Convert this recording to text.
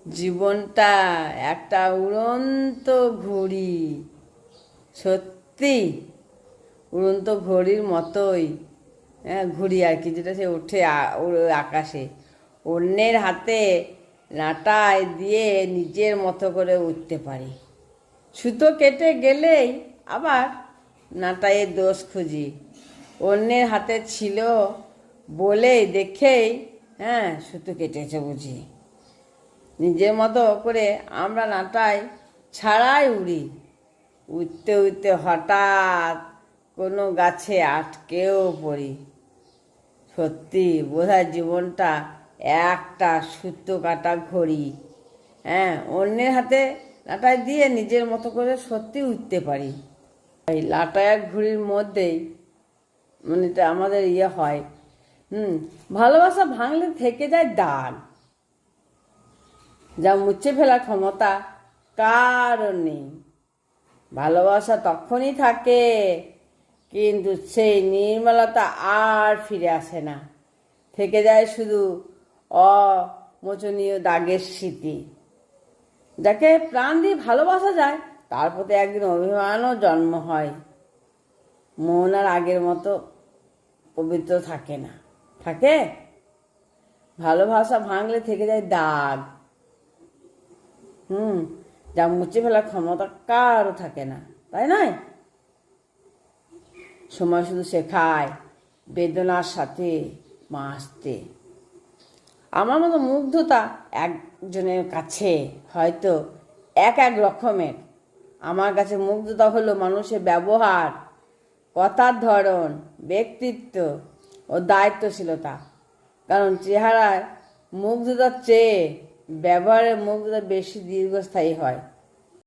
জীবনটা একটা উড়ন্ত ঘড়ি। সত্যি উড়ন্ত ঘড়ির মতোই। হ্যাঁ, ঘুড়ি আর কি, যেটা সে ওঠে ওড়ে আকাশে। অন্যের হাতে নাটায় দিয়ে নিজের মতো করে উঠতে পারি। সুতো কেটে গেলেই আবার নাটাইয়ের দোষ খুঁজি। অন্যের হাতে ছিল বলেই দেখেই সুতো কেটেছে বুঝি। নিজের মতো করে আমরা নাটাই ছাড়াই উড়ি। উঠতে উঠতে হঠাৎ কোনো গাছে আটকেও পড়ি। সত্যি বোধহয় জীবনটা একটা সুতো কাটা ঘড়ি। অন্যের হাতে লাটাই দিয়ে নিজের মতো করে সত্যি উঠতে পারি। এই লাটাই ঘড়ির মধ্যেই মানে এটা আমাদের হয়। ভালোবাসা ভাঙলে থেকে যায় দাগ, যা মুছে ফেলার ক্ষমতা কারও নেই। ভালোবাসা তখনই থাকে, কিন্তু সেই নির্মলতা আর ফিরে আসে না। থেকে যায় শুধু অমোচনীয় দাগের স্মৃতি। যাকে প্রাণ দিয়ে ভালোবাসা যায় তার প্রতি একদিন অভিমানও জন্ম হয়। মন আর আগের মতো পবিত্র থাকে না। থাকে ভালোবাসা ভাঙলে থেকে যায় দাগ, যা মুছে ফেলার ক্ষমতা কারও থাকে না, তাই নয়? সময় শুধু শেখায় বেদনার সাথে বাঁচতে। আমার মতো মুগ্ধতা একজনের কাছে হয়তো এক এক রকমের। আমার কাছে মুগ্ধতা হলো মানুষের ব্যবহার, কথার ধরন, ব্যক্তিত্ব ও দায়িত্বশীলতা। কারণ চেহারায় মুগ্ধতার চেয়ে ব্যবহারের মুগ্ধতা বেশি দীর্ঘস্থায়ী হয়।